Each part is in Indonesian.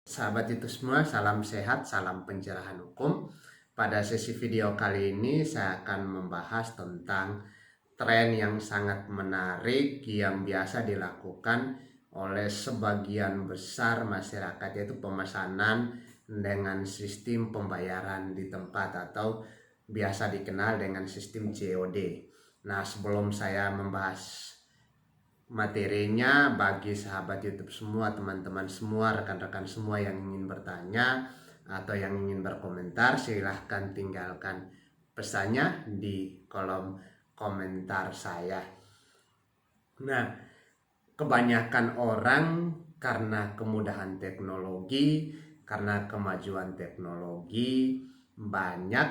Sahabat itu semua, salam sehat, salam pencerahan hukum. Pada sesi video kali ini saya akan membahas tentang tren yang sangat menarik yang biasa dilakukan oleh sebagian besar masyarakat, yaitu pemesanan dengan sistem pembayaran di tempat atau biasa dikenal dengan sistem COD. Nah, sebelum saya membahas materinya, bagi sahabat YouTube semua, teman-teman semua, rekan-rekan semua yang ingin bertanya atau yang ingin berkomentar, silahkan tinggalkan pesannya di kolom komentar saya. Nah, kebanyakan orang karena kemudahan teknologi, karena kemajuan teknologi, banyak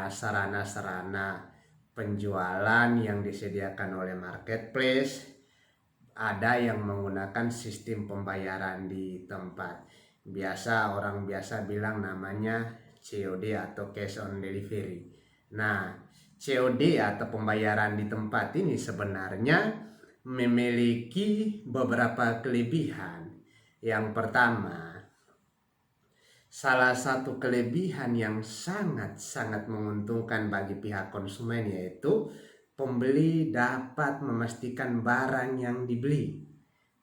sarana-sarana penjualan yang disediakan oleh marketplace. Ada yang menggunakan sistem pembayaran di tempat. Biasa orang biasa bilang namanya COD atau cash on delivery. Nah, COD atau pembayaran di tempat ini sebenarnya memiliki beberapa kelebihan. Yang pertama, salah satu kelebihan yang sangat-sangat menguntungkan bagi pihak konsumen yaitu pembeli dapat memastikan barang yang dibeli.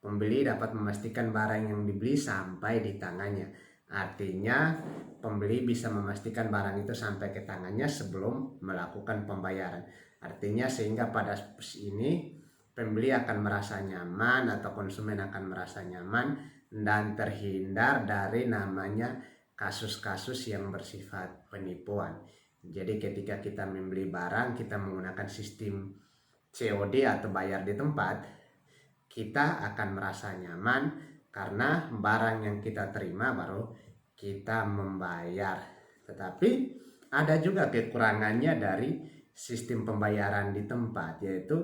Pembeli dapat memastikan barang yang dibeli sampai di tangannya. Artinya, pembeli bisa memastikan barang itu sampai ke tangannya sebelum melakukan pembayaran. Artinya, sehingga pada ini pembeli akan merasa nyaman atau konsumen akan merasa nyaman dan terhindar dari namanya kasus-kasus yang bersifat penipuan. Jadi ketika kita membeli barang, kita menggunakan sistem COD atau bayar di tempat, kita akan merasa nyaman karena barang yang kita terima baru kita membayar. Tetapi ada juga kekurangannya dari sistem pembayaran di tempat, yaitu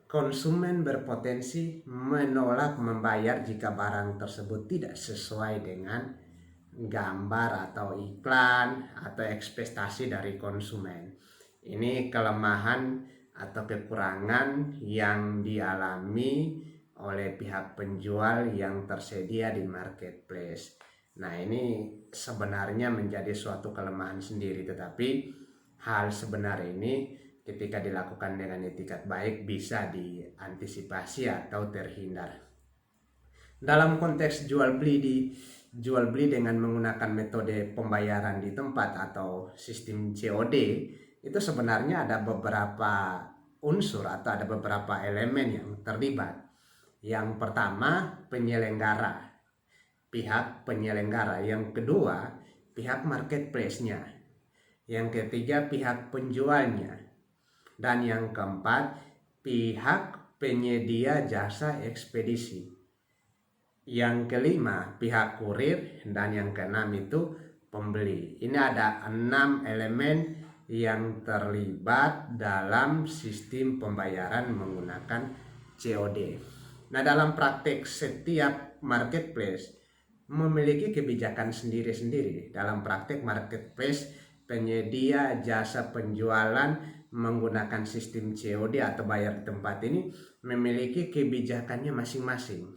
konsumen berpotensi menolak membayar jika barang tersebut tidak sesuai dengan gambar atau iklan atau ekspektasi dari konsumen. Ini kelemahan atau kekurangan yang dialami oleh pihak penjual yang tersedia di marketplace. Nah, ini sebenarnya menjadi suatu kelemahan sendiri, tetapi hal sebenarnya ini ketika dilakukan dengan etikat baik bisa diantisipasi atau terhindar. Dalam konteks jual beli dengan menggunakan metode pembayaran di tempat atau sistem COD, itu sebenarnya ada beberapa unsur atau ada beberapa elemen yang terlibat. Yang pertama, penyelenggara, pihak penyelenggara. Yang kedua, pihak marketplace-nya. Yang ketiga, pihak penjualnya. Dan yang keempat, pihak penyedia jasa ekspedisi. Yang kelima, pihak kurir. Dan yang keenam itu pembeli. Ini ada 6 elemen yang terlibat dalam sistem pembayaran menggunakan COD. Nah, dalam praktek setiap marketplace memiliki kebijakan sendiri-sendiri. Dalam praktek marketplace, penyedia jasa penjualan menggunakan sistem COD atau bayar di tempat ini memiliki kebijakannya masing-masing.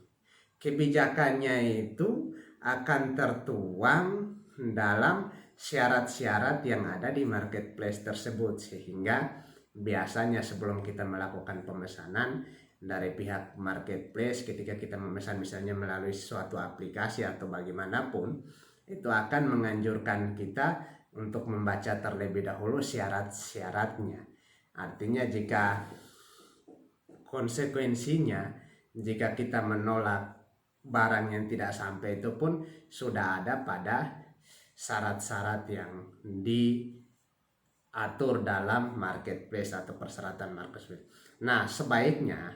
Kebijakannya itu akan tertuang dalam syarat-syarat yang ada di marketplace tersebut, sehingga biasanya sebelum kita melakukan pemesanan dari pihak marketplace, ketika kita memesan misalnya melalui suatu aplikasi atau bagaimanapun, itu akan menganjurkan kita untuk membaca terlebih dahulu syarat-syaratnya. Artinya jika konsekuensinya, jika kita menolak barang yang tidak sampai, itu pun sudah ada pada syarat-syarat yang diatur dalam marketplace atau persyaratan marketplace. Nah, sebaiknya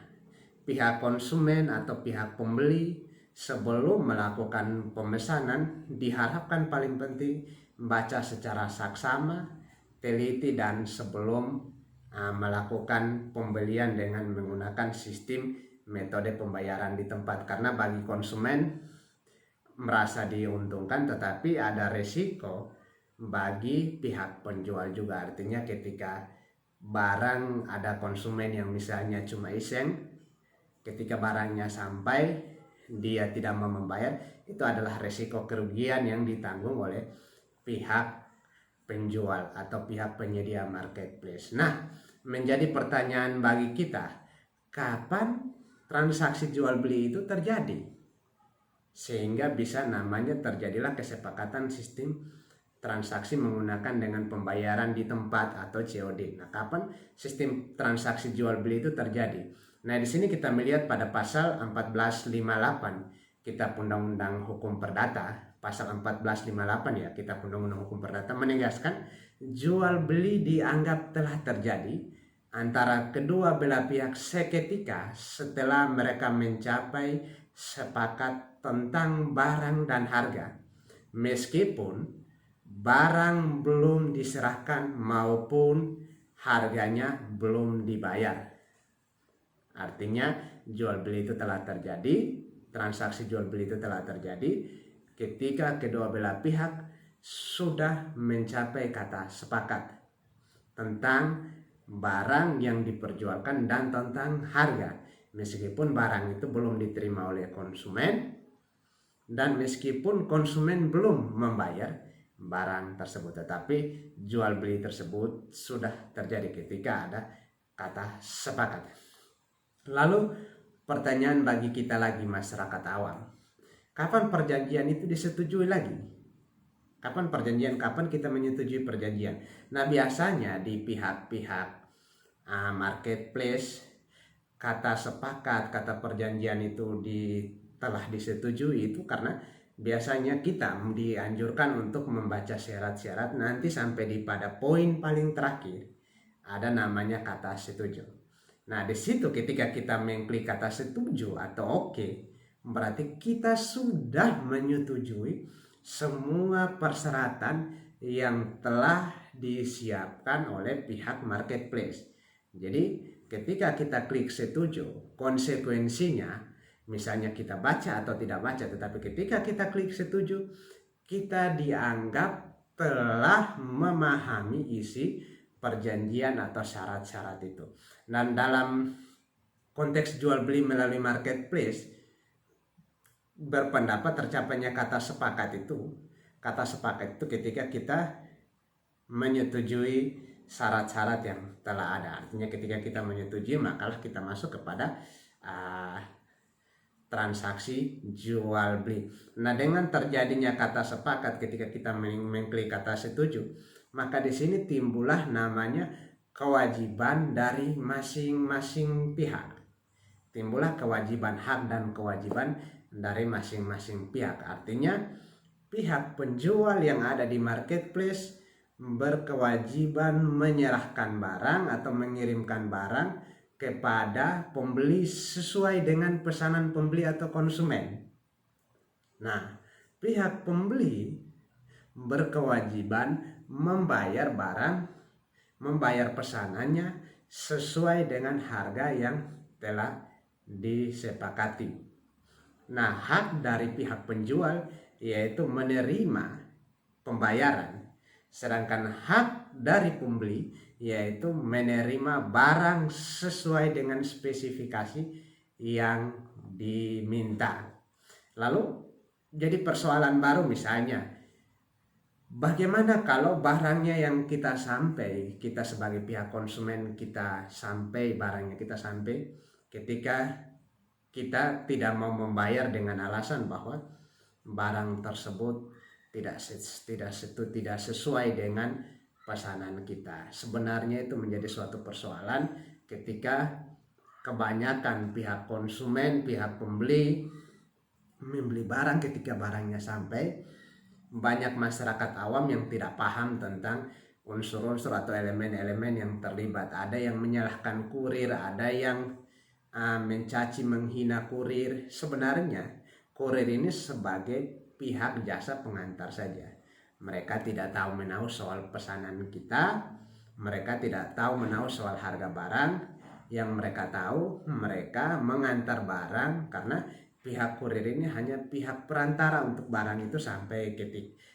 pihak konsumen atau pihak pembeli sebelum melakukan pemesanan diharapkan paling penting baca secara saksama, teliti, dan sebelum melakukan pembelian dengan menggunakan sistem metode pembayaran di tempat. Karena bagi konsumen merasa diuntungkan, tetapi ada resiko bagi pihak penjual juga. Artinya ketika barang ada konsumen yang misalnya cuma iseng, ketika barangnya sampai dia tidak mau membayar, itu adalah resiko kerugian yang ditanggung oleh pihak penjual atau pihak penyedia marketplace. Nah, menjadi pertanyaan bagi kita, kapan transaksi jual beli itu terjadi? Sehingga bisa namanya terjadilah kesepakatan sistem transaksi menggunakan dengan pembayaran di tempat atau COD. Nah, kapan sistem transaksi jual beli itu terjadi? Nah, di sini kita melihat pada pasal 1458 Kitab Undang-Undang Hukum Perdata, pasal 1458 ya, Kitab Undang-Undang Hukum Perdata menegaskan jual beli dianggap telah terjadi antara kedua belah pihak seketika setelah mereka mencapai sepakat tentang barang dan harga, meskipun barang belum diserahkan maupun harganya belum dibayar. Artinya jual beli itu telah terjadi, transaksi jual beli itu telah terjadi ketika kedua belah pihak sudah mencapai kata sepakat tentang barang yang diperjualkan dan tentang harga, meskipun barang itu belum diterima oleh konsumen dan meskipun konsumen belum membayar barang tersebut, tetapi jual beli tersebut sudah terjadi ketika ada kata sepakat. Lalu pertanyaan bagi kita lagi masyarakat awam, kapan perjanjian itu disetujui lagi? Kapan perjanjian? Kapan kita menyetujui perjanjian? Nah, biasanya di pihak-pihak marketplace, kata sepakat, kata perjanjian itu telah disetujui itu karena biasanya kita dianjurkan untuk membaca syarat-syarat nanti sampai pada poin paling terakhir ada namanya kata setuju. Nah, di situ ketika kita mengklik kata setuju atau oke, berarti kita sudah menyetujui semua persyaratan yang telah disiapkan oleh pihak marketplace. Jadi ketika kita klik setuju, konsekuensinya misalnya kita baca atau tidak baca, tetapi ketika kita klik setuju, kita dianggap telah memahami isi perjanjian atau syarat-syarat itu. Dan dalam konteks jual beli melalui marketplace, berpendapat tercapainya kata sepakat itu ketika kita menyetujui syarat-syarat yang telah ada. Artinya ketika kita menyetujui, makalah kita masuk kepada transaksi jual beli. Nah, dengan terjadinya kata sepakat ketika kita mengklik kata setuju, maka di sini timbullah namanya kewajiban dari masing-masing pihak. Timbullah kewajiban hak dan kewajiban dari masing-masing pihak. Artinya pihak penjual yang ada di marketplace berkewajiban menyerahkan barang atau mengirimkan barang kepada pembeli sesuai dengan pesanan pembeli atau konsumen. Nah, pihak pembeli berkewajiban membayar pesanannya sesuai dengan harga yang telah disepakati. Nah, hak dari pihak penjual yaitu menerima pembayaran, sedangkan hak dari pembeli yaitu menerima barang sesuai dengan spesifikasi yang diminta. Lalu jadi persoalan baru misalnya, bagaimana kalau barangnya yang kita sebagai pihak konsumen barangnya kita sampai ketika kita tidak mau membayar dengan alasan bahwa barang tersebut tidak sesuai dengan pesanan kita. Sebenarnya itu menjadi suatu persoalan ketika kebanyakan pihak konsumen, pihak pembeli membeli barang, ketika barangnya sampai, banyak masyarakat awam yang tidak paham tentang unsur-unsur atau elemen-elemen yang terlibat. Ada yang menyalahkan kurir, ada yang mencaci menghina kurir. Sebenarnya kurir ini sebagai pihak jasa pengantar saja. Mereka tidak tahu menahu soal pesanan kita, mereka tidak tahu menahu soal harga barang. Yang mereka tahu, mereka mengantar barang karena pihak kurir ini hanya pihak perantara untuk barang itu sampai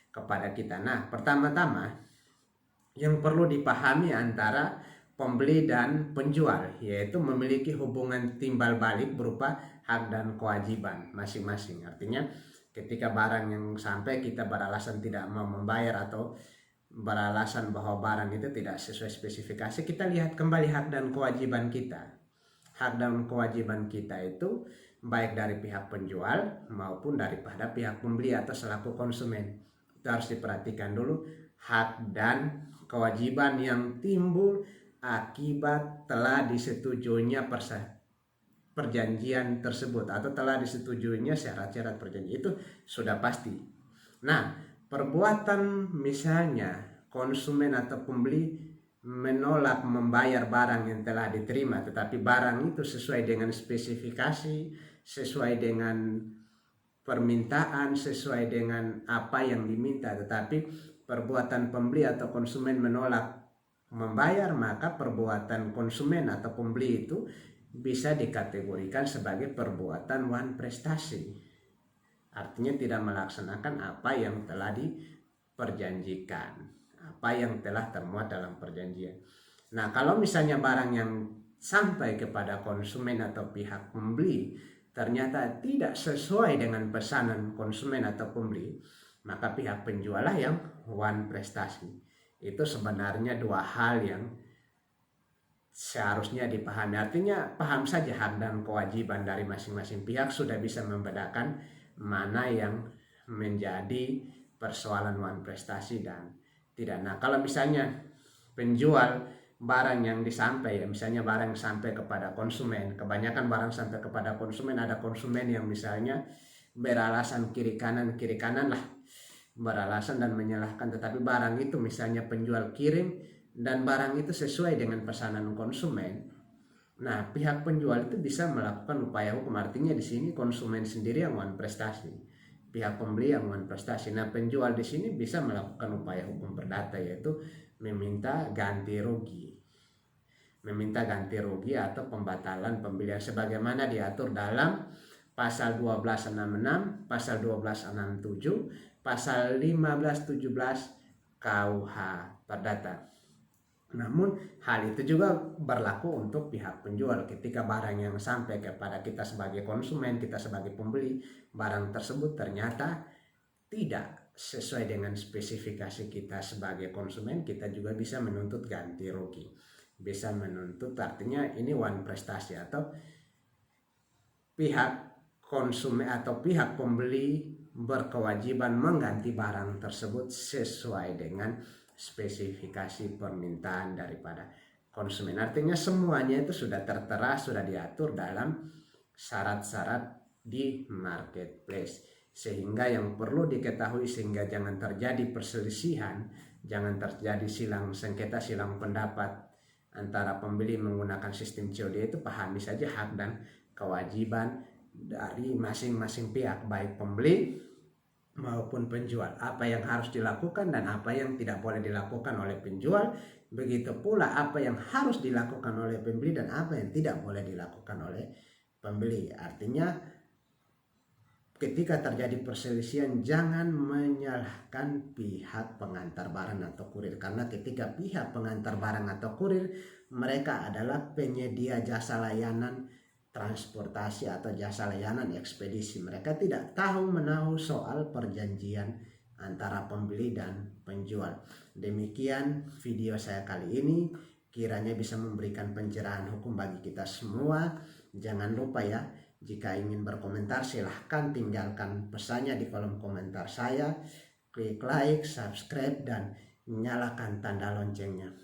kepada kita. Nah, pertama-tama yang perlu dipahami antara pembeli dan penjual yaitu memiliki hubungan timbal balik berupa hak dan kewajiban masing-masing. Artinya ketika barang yang sampai kita beralasan tidak mau membayar atau beralasan bahwa barang itu tidak sesuai spesifikasi, kita lihat kembali hak dan kewajiban kita. Hak dan kewajiban kita itu baik dari pihak penjual maupun daripada pihak pembeli atau selaku konsumen. Itu harus diperhatikan dulu hak dan kewajiban yang timbul akibat telah disetujuinya perjanjian tersebut atau telah disetujuinya syarat-syarat perjanjian, itu sudah pasti. Nah, perbuatan misalnya konsumen atau pembeli menolak membayar barang yang telah diterima, tetapi barang itu sesuai dengan spesifikasi, sesuai dengan permintaan, sesuai dengan apa yang diminta, tetapi perbuatan pembeli atau konsumen menolak membayar, maka perbuatan konsumen atau pembeli itu bisa dikategorikan sebagai perbuatan wan prestasi. Artinya tidak melaksanakan apa yang telah diperjanjikan, apa yang telah termuat dalam perjanjian. Nah, kalau misalnya barang yang sampai kepada konsumen atau pihak pembeli ternyata tidak sesuai dengan pesanan konsumen atau pembeli, maka pihak penjual lah yang wan prestasi. Itu sebenarnya dua hal yang seharusnya dipahami. Artinya paham saja hak dan kewajiban dari masing-masing pihak, sudah bisa membedakan mana yang menjadi persoalan wan prestasi dan tidak. Nah, kalau misalnya penjual barang yang disampai, misalnya barang sampai kepada konsumen, kebanyakan barang sampai kepada konsumen, ada konsumen yang misalnya beralasan kiri kanan lah, beralasan dan menyalahkan, tetapi barang itu misalnya penjual kirim dan barang itu sesuai dengan pesanan konsumen. Nah, pihak penjual itu bisa melakukan upaya hukum. Artinya di sini konsumen sendiri yang wan prestasi, pihak pembeli yang wan prestasi. Nah, penjual di sini bisa melakukan upaya hukum perdata, yaitu meminta ganti rugi. Meminta ganti rugi atau pembatalan pembelian sebagaimana diatur dalam pasal 1266, pasal 1267, pasal 1517 KUH Perdata. Namun hal itu juga berlaku untuk pihak penjual. Ketika barang yang sampai kepada kita sebagai konsumen, kita sebagai pembeli, barang tersebut ternyata tidak sesuai dengan spesifikasi kita sebagai konsumen, kita juga bisa menuntut ganti rugi. Bisa menuntut, artinya ini wan prestasi atau pihak konsumen atau pihak pembeli berkewajiban mengganti barang tersebut sesuai dengan spesifikasi permintaan daripada konsumen. Artinya semuanya itu sudah tertera, sudah diatur dalam syarat-syarat di marketplace. Sehingga yang perlu diketahui, sehingga jangan terjadi perselisihan, jangan terjadi silang sengketa, silang pendapat antara pembeli menggunakan sistem COD, itu pahami saja hak dan kewajiban dari masing-masing pihak, baik pembeli maupun penjual, apa yang harus dilakukan dan apa yang tidak boleh dilakukan oleh penjual, begitu pula apa yang harus dilakukan oleh pembeli dan apa yang tidak boleh dilakukan oleh pembeli. Artinya ketika terjadi perselisihan, jangan menyalahkan pihak pengantar barang atau kurir, karena ketika pihak pengantar barang atau kurir, mereka adalah penyedia jasa layanan transportasi atau jasa layanan ekspedisi. Mereka tidak tahu menahu soal perjanjian antara pembeli dan penjual. Demikian video saya kali ini, kiranya bisa memberikan pencerahan hukum bagi kita semua. Jangan lupa ya, jika ingin berkomentar silahkan tinggalkan pesannya di kolom komentar saya. Klik like, subscribe, dan nyalakan tanda loncengnya.